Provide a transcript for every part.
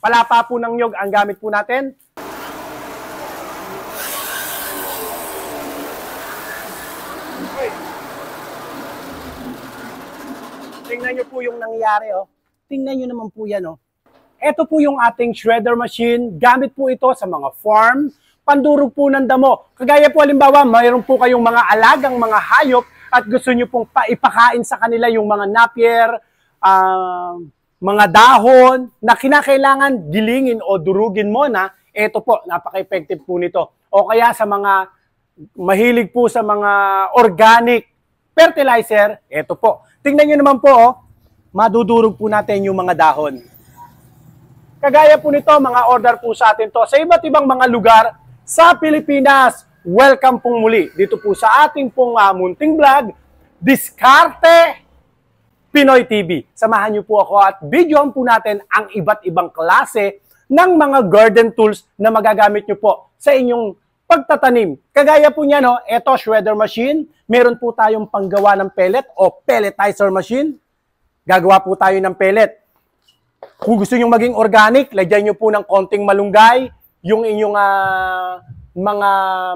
Palapa po ng nyog ang gamit po natin. Tingnan nyo po yung nangyayari, oh. Tingnan nyo naman po yan, oh. Ito po yung ating shredder machine. Gamit po ito sa mga farm, pandurog po ng damo. Kagaya po halimbawa, mayroon po kayong mga alagang mga hayop at gusto nyo pong ipakain sa kanila yung mga napier, mga dahon na kinakailangan gilingin o durugin mo na. Ito po, napaka-effective po nito. O kaya sa mga mahilig po sa mga organic fertilizer, ito po. Tingnan nyo naman po, oh, madudurog po natin yung mga dahon. Kagaya po nito, mga order po sa atin to sa iba't ibang mga lugar sa Pilipinas. Welcome pong muli dito po sa ating pong munting vlog, Diskarte Pinoy TV. Samahan niyo po ako at videoan po natin ang iba't ibang klase ng mga garden tools na magagamit niyo po sa inyong pagtatanim. Kagaya po niya, no, ito shredder machine. Meron po tayong panggawa ng pellet o pelletizer machine. Gagawa po tayo ng pellet. Kung gusto niyo maging organic, lagyan niyo po ng konting malunggay, yung inyong mga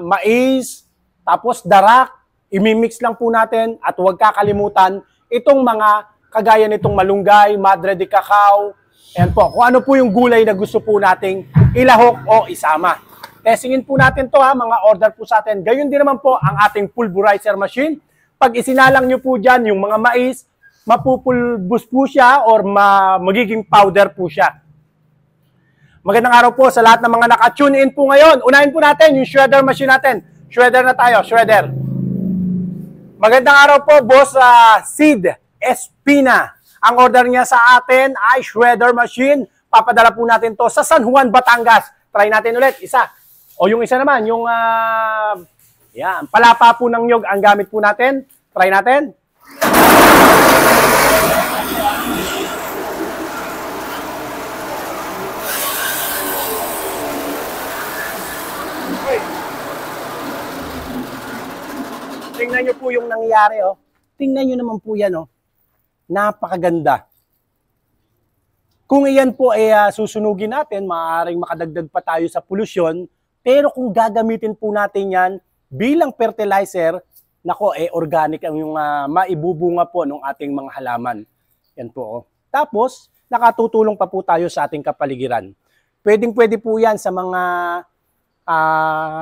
mais, tapos darak, imimix lang po natin at huwag kakalimutan itong mga kagaya nitong malunggay, madre de cacao, ayan po, kung ano po yung gulay na gusto po nating ilahok o isama. Testingin po natin to, mga order po sa atin. Gayon din naman po ang ating pulverizer machine. Pag isinalang nyo po dyan yung mga mais, mapupulbus po siya or magiging powder po siya. Magandang araw po sa lahat ng mga naka-tune in po ngayon. Unahin po natin yung shredder machine natin. Shredder na tayo, shredder. Magandang araw po, Boss Sid Espina. Ang order niya sa atin ay shredder machine. Papadala po natin to sa San Juan, Batangas. Try natin ulit, isa. O yung isa naman, yung yan, palapa po ng nyog ang gamit po natin. Try natin. Tingnan nyo po yung nangyayari, oh. Tingnan nyo naman po yan, oh. Napakaganda. Kung iyan po ay susunugin natin, maaaring makadagdag pa tayo sa polusyon. Pero kung gagamitin po natin yan bilang fertilizer, nako, organic ang yung maibubunga po ng ating mga halaman. Yan po, oh. Tapos, nakatutulong pa po tayo sa ating kapaligiran. Pwedeng-pwede po yan sa mga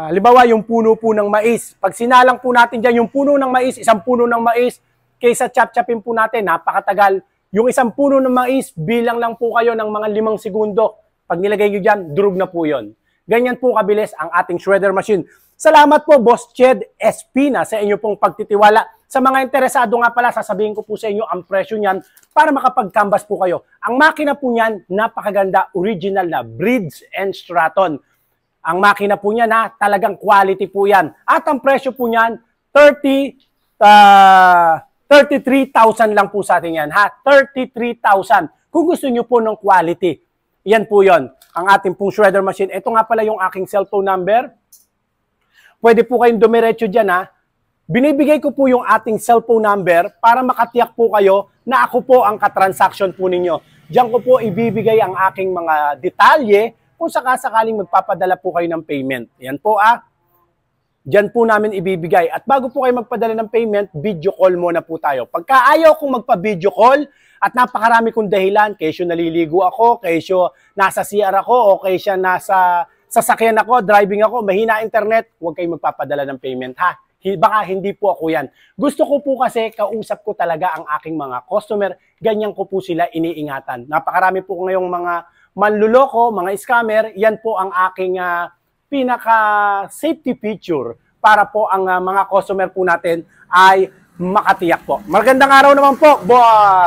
halimbawa yung puno po ng mais. Pag sinalang po natin dyan yung puno ng mais, isang puno ng mais, kaysa chop-chopin po natin, napakatagal. Yung isang puno ng mais, bilang lang po kayo ng mga 5 segundo. Pag nilagay nyo dyan, durog na po yon. Ganyan po kabilis ang ating shredder machine. Salamat po, Boss Ched Espina, sa inyo pong pagtitiwala. Sa mga interesado nga pala, sasabihin ko po sa inyo ang presyo niyan para makapag-canvas po kayo. Ang makina po niyan, napakaganda, original na Bridge and Stratton. Ang makina po niya na talagang quality po yan. At ang presyo po niyan, 33,000 lang po sa atin yan. 33,000. Kung gusto niyo po ng quality, yan po yon. Ang ating pong shredder machine. Ito nga pala yung aking cellphone number. Pwede po kayong dumiretso dyan, ha. Binibigay ko po yung ating cellphone number para makatiyak po kayo na ako po ang katransaction po ninyo. Diyan ko po ibibigay ang aking mga detalye kung sakasakaling magpapadala po kayo ng payment. Yan po, Diyan po namin ibibigay. At bago po kayo magpadala ng payment, video call muna po tayo. Pagka ayaw kong magpa-video call at napakarami kong dahilan, kesyo naliligo ako, kesyo nasa CR ako, o kesyo nasa sasakyan ako, driving ako, mahina internet, huwag kayong magpapadala ng payment, ha? Baka hindi po ako yan. Gusto ko po kasi kausap ko talaga ang aking mga customer, ganyan ko po sila iniingatan. Napakarami po ngayong mga manluloko, mga scammer, yan po ang aking pinaka-safety feature para po ang mga customer po natin ay makatiyak po. Magandang araw naman po,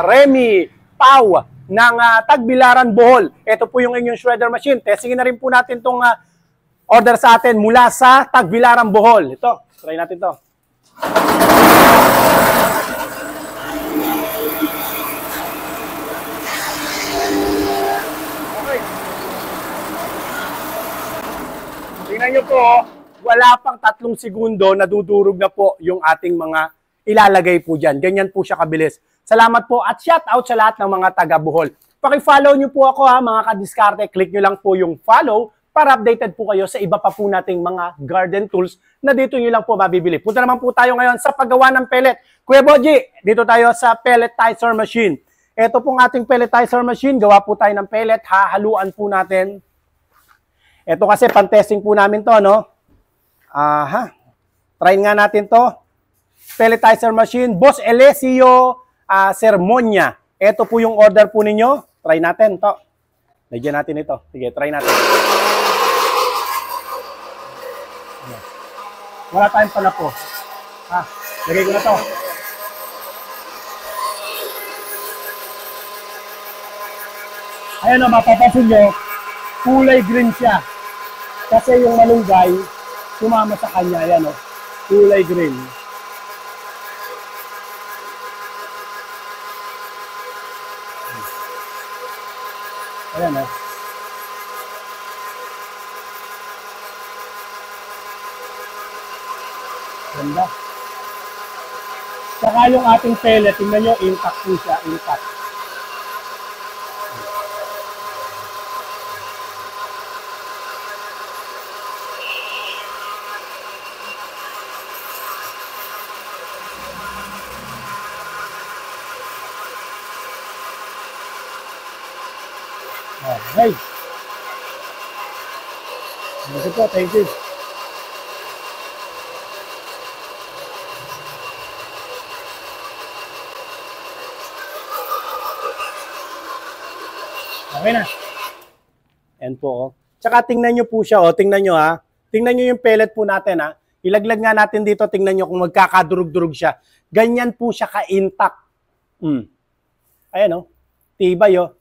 Remy Pau ng Tagbilaran, Bohol. Ito po yung inyong shredder machine. Testingin na rin po natin itong order sa atin mula sa Tagbilaran, Bohol. Ito, try natin to. Tingnan nyo po, wala pang 3 segundo, nadudurog na po yung ating mga ilalagay po dyan. Ganyan po siya kabilis. Salamat po at shout out sa lahat ng mga taga Bohol. Paki-follow nyo po ako ha, mga kadiskarte. Click nyo lang po yung follow para updated po kayo sa iba pa po nating mga garden tools na dito nyo lang po mabibili. Punta naman po tayo ngayon sa paggawa ng pellet. Kuya Boji, dito tayo sa pelletizer machine. Ito pong ating pelletizer machine, gawa po tayo ng pellet, hahaluan po natin. Ito kasi pan-testing po namin to, no? Try nga natin to. Pelletizer machine, Boss Alessio Sermonia. Ito po yung order po ninyo. Try natin to. Lagyan natin ito. Sige, try natin. Wala tayong pala po. Lagay ko na to. Ayan o, mapapasin nyo, kulay green siya. Kasi yung malunggay, sumama sa kanya. Ayan o, kulay green. Ayan o. Ganda. Saka yung ating pellet, tingnan nyo, intact po siya, intact. Okay. Thank you po, thank you. Okay na. Ayan po, oh. Tsaka tingnan nyo po siya, oh. Tingnan nyo, ha. Tingnan nyo yung pellet po natin, ha. Ilaglag nga natin dito, tingnan nyo kung magkakadurog-durog siya. Ganyan po siya ka-intact. Ayan, oh. Tibay, oh.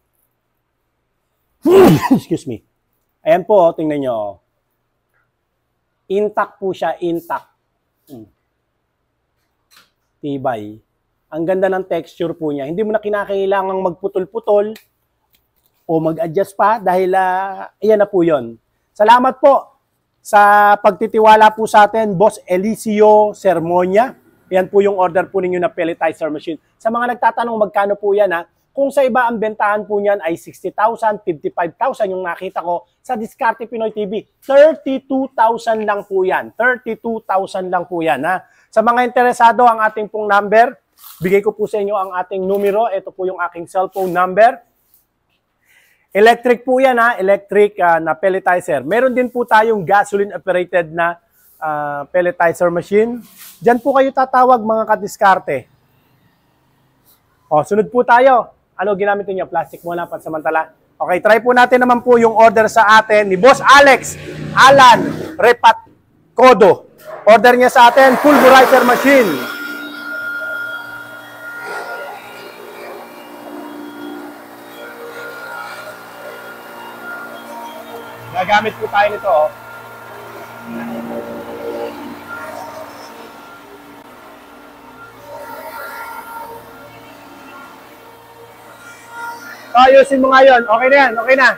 Excuse me. Ayan po, oh. Tingnan nyo, oh. Intact po siya, intact. Tibay. Ang ganda ng texture po niya. Hindi mo na kinakailangang magputol-putol o mag-adjust pa dahil iyan na po yun. Salamat po sa pagtitiwala po sa atin, Boss Alessio Sermonia. Yan po yung order po ninyo na pelletizer machine. Sa mga nagtatanong magkano po yan, ha? Kung sa iba ang bentahan po niyan ay 60,000, 55,000 yung nakita ko sa Diskarte Pinoy TV. 32,000 lang po yan. 32,000 lang po yan, ha? Sa mga interesado, ang ating pong number, bigay ko po sa inyo ang ating numero. Ito po yung aking cellphone number. Electric po yan, ha? Electric na pelletizer. Meron din po tayong gasoline-operated na pelletizer machine. Diyan po kayo tatawag, mga kadiskarte. O, sunod po tayo. Ano ginamit niyo? Plastic muna, pansamantala. Okay, try po natin naman po yung order sa atin ni Boss Alex Alan Repatcodo. Order niya sa atin, pulverizer machine. Gagamit po tayo nito, oh. Ayusin mo nga yun. Okay na yan, okay na.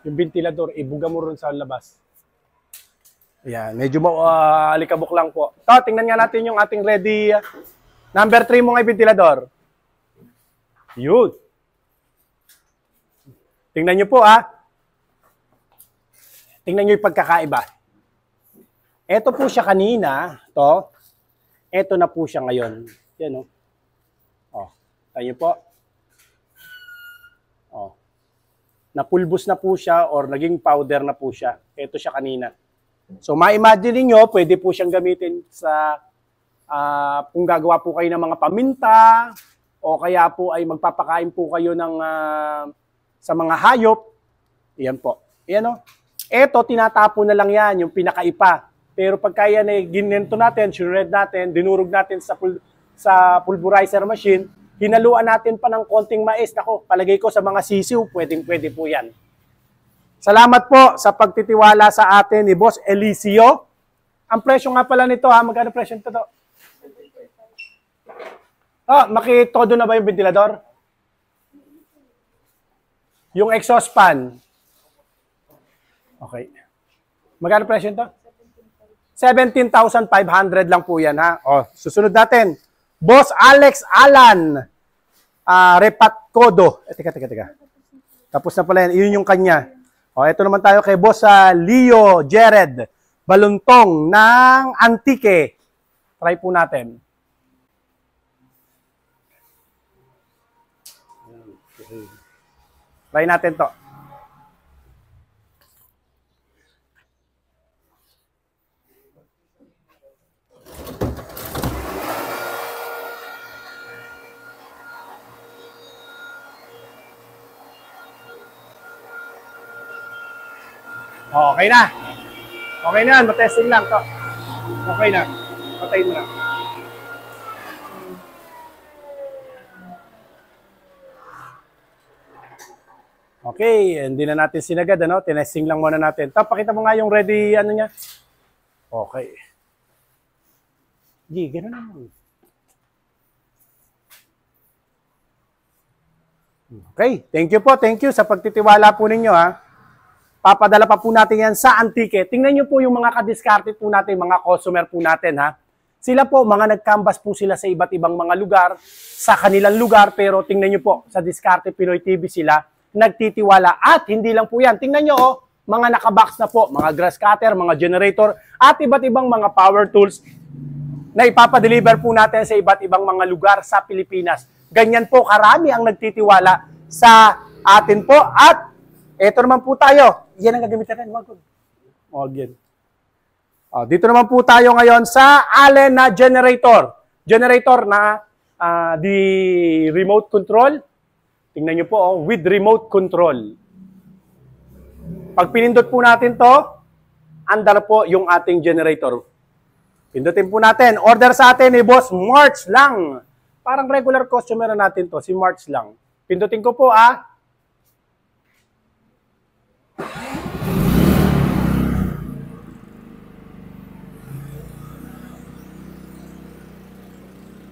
Yung ventilador, ibuga mo rin sa labas. Ayan, medyo alikabok lang po. So, tingnan nga natin yung ating ready. Number 3 mo nga yung ventilador. Yun. Tingnan nyo po, Tingnan nyo yung pagkakaiba. Ito po siya kanina, to. Ito na po siya ngayon. Yan, oh. Oh, tayo po. Oh. Napulbos na po siya or naging powder na po siya. Ito siya kanina. So, ma-imagine niyo, pwede po siyang gamitin sa kung gagawa po kayo ng mga paminta, o kaya po ay magpapakain po kayo ng sa mga hayop. Iyan po. Iyan, o. Ito, tinatapo na lang yan, yung pinakaipa. Pero pagka yan ay ginento natin, shred natin, dinurog natin sa pulverizer machine, hinaluan natin pa ng konting mais. Nako, palagay ko sa mga sisiw, pwedeng-pwede po yan. Salamat po sa pagtitiwala sa atin ni Boss Alessio. Ang presyo nga pala nito, magkano presyo nito to? Makitodo na ba yung ventilador? Yung exhaust fan. Okay. Magkano presyo nito? 17,500 lang po yan, ha? O, susunod natin. Boss Alex Alan. Repatcodo. Teka. Tapos na pala yan. Iyon yung kanya. O, ito naman tayo kay Boss Leo Jared Baluntong ng Antique. Try po natin. Try natin to. Okay na. Okay na, matesting lang to. Okay na. Patayin mo na. Okay, hindi na natin sinagad, ano? Tinesting lang muna natin. Tapos, pakita mo nga yung ready, ano niya. Okay. G, gano'n naman. Okay, thank you po. Thank you sa pagtitiwala po ninyo, ha. Papadala pa po natin yan sa Antique. Tingnan nyo po yung mga kadiskarte po natin, mga customer po natin, ha. Sila po, mga nag-canvas po sila sa iba't ibang mga lugar, sa kanilang lugar, pero tingnan nyo po, sa Diskarte Pinoy TV sila, nagtitiwala. At hindi lang po yan. Tingnan nyo, oh, mga nakabox na po, mga grass cutter, mga generator, at iba't ibang mga power tools na ipapadeliver po natin sa iba't ibang mga lugar sa Pilipinas. Ganyan po, karami ang nagtitiwala sa atin po. At eto naman po tayo. Yan ang gagamitin natin. Wag yan. Dito naman po tayo ngayon sa Allen na generator. Generator na the remote control. Tingnan nyo po, with remote control. Pag pinindot po natin to, andar po yung ating generator. Pindutin po natin. Order sa atin ni Boss March lang. Parang regular customer na natin to, si March lang. Pindutin ko po,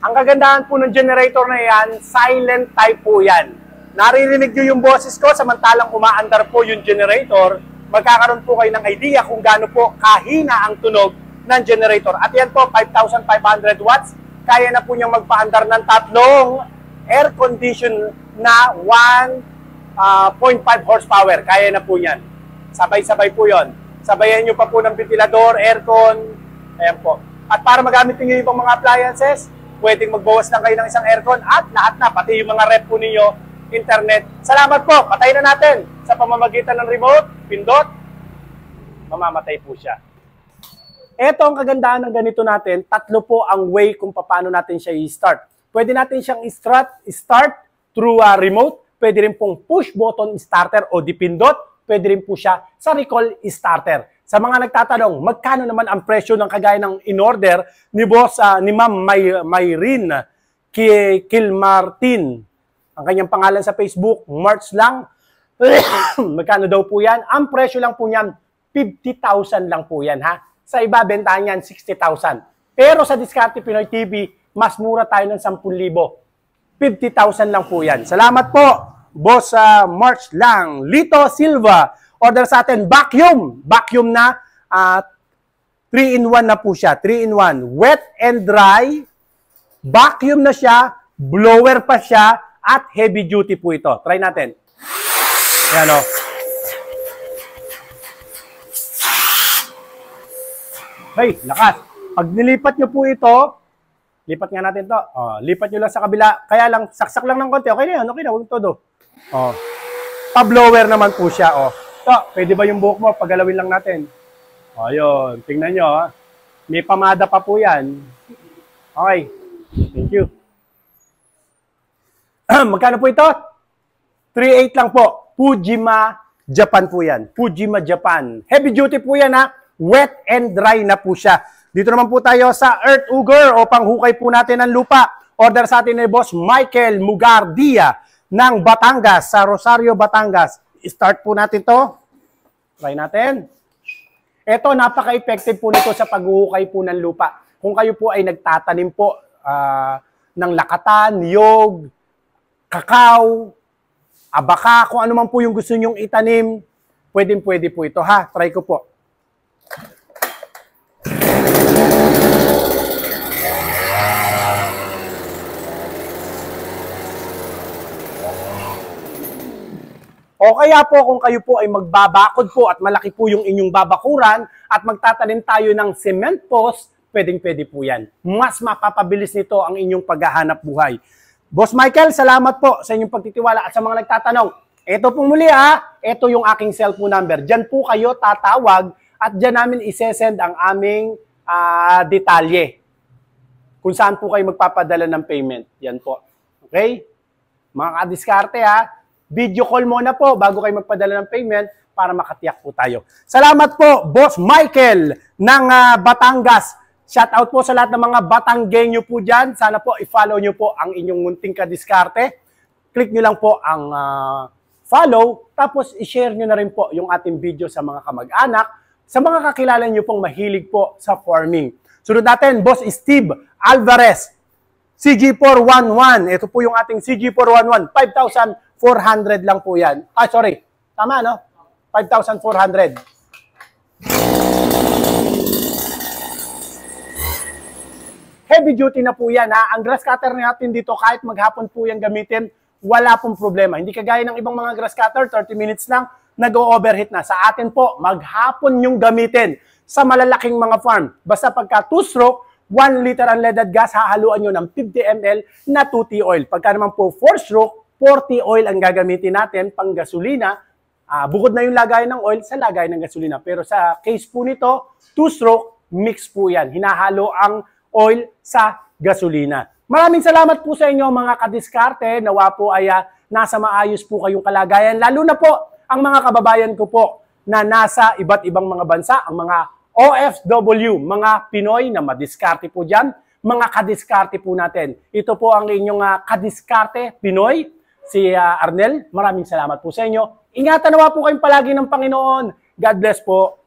Ang kagandahan po ng generator na yan, silent type po yan. Naririnig nyo yung boses ko, samantalang umaandar po yung generator, magkakaroon po kayo ng idea kung gaano po kahina ang tunog ng generator. At yan po, 5,500 watts, kaya na po niyang magpaandar ng tatlong air condition na 1.5 horsepower. Kaya na po yan. Sabay-sabay po yon. Sabayan nyo pa po ng ventilador, aircon, ayan po. At para magamit niyo yung ibang mga appliances, pwedeng magbawas lang kayo ng isang aircon at lahat na, pati yung mga rep po ninyo, internet. Salamat po, patayin na natin sa pamamagitan ng remote, pindot, mamamatay po siya. Ito ang kagandahan ng ganito natin, tatlo po ang way kung paano natin siya i-start. Pwede natin siyang start through remote, pwede rin pong push button starter o dipindot, pwede rin po siya sa recall starter. Sa mga nagtatanong, magkano naman ang presyo ng kagaya ng in-order ni Boss, ni Ma'am Mayrene Kilmartin. Ang kanyang pangalan sa Facebook, March lang. Magkano daw po yan? Ang presyo lang po niyan, 50,000 lang po yan, ha? Sa iba, bentahan yan, 60,000. Pero sa Diskarte Pinoy TV, mas mura tayo ng 10,000. 50,000 lang po yan. Salamat po, Boss March lang. Lito Silva, order sa atin, vacuum. Vacuum na, 3-in-1 na po siya. 3-in-1. Wet and dry. Vacuum na siya. Blower pa siya. At heavy duty po ito. Try natin. Ayan o. Hey, lakas. Pag nilipat nyo po ito, lipat nga natin to. Lipat nyo lang sa kabila. Kaya lang, saksak lang ng konti. Okay na yun. Okay na. Huwag todo. Pa-blower naman po siya. Ito, pwede ba yung buhok mo? Pagalawin lang natin. Ayun, tingnan nyo. May pamada pa po yan. Okay. Thank you. Magkano po ito? 3.8 lang po. Fujima, Japan po yan. Fujima, Japan. Heavy duty po yan, ha. Wet and dry na po siya. Dito naman po tayo sa Earth Auger o panghukay po natin ng lupa. Order sa atin ni Boss Michael Mugardia ng Batangas, sa Rosario, Batangas. Start po natin to. Try natin. Ito, napaka-effective po nito sa paghuhukay po ng lupa. Kung kayo po ay nagtatanim po ng lakatan, niyog, kakao, abaka, kung ano man po yung gusto nyong itanim, pwede po ito, ha. Try ko po. O kaya po kung kayo po ay magbabakod po at malaki po yung inyong babakuran at magtatanim tayo ng cement post, pwedeng-pwede po yan. Mas mapapabilis nito ang inyong paghahanap buhay. Boss Michael, salamat po sa inyong pagtitiwala at sa mga nagtatanong. Ito pong muli ito yung aking cellphone number. Diyan po kayo tatawag at diyan namin isesend ang aming detalye. Kung saan po kayo magpapadala ng payment. Yan po. Okay? Mga kadiskarte video call muna po bago kayo magpadala ng payment para makatiyak po tayo. Salamat po, Boss Michael ng Batangas. Shout out po sa lahat ng mga Batanggenyo po dyan. Sana po i-follow nyo po ang inyong munting kadiskarte. Click nyo lang po ang follow, tapos i-share nyo na rin po yung ating video sa mga kamag-anak, sa mga kakilala nyo pong mahilig po sa farming. Sunod natin, Boss Steve Alvarez, CG411. Ito po yung ating CG411. 5,400 lang po yan. Sorry. Tama, no? 5,400. Heavy duty na po yan, Ang grass cutter natin dito, kahit maghapon po yan gamitin, wala pong problema. Hindi kagaya ng ibang mga grass cutter, 30 minutes lang, nag-overheat na. Sa atin po, maghapon yung gamitin sa malalaking mga farm. Basta pagka 2-stroke, 1 liter unleaded gas, hahaluan nyo ng 50 ml na 2T oil. Pagka naman po 4-stroke, 40 oil ang gagamitin natin pang gasolina. Bukod na yung lagay ng oil sa lagay ng gasolina. Pero sa case po nito, 2-stroke, mix po yan. Hinahalo ang oil sa gasolina. Maraming salamat po sa inyo mga kadiskarte. Nawa po ay nasa maayos po kayong kalagayan. Lalo na po ang mga kababayan ko po na nasa iba't ibang mga bansa, ang mga OFW, mga Pinoy na madiskarte po dyan, mga kadiskarte po natin. Ito po ang inyong kadiskarte Pinoy, si Arnel. Maraming salamat po sa inyo. Ingatan nawa po kayong palagi ng Panginoon. God bless po.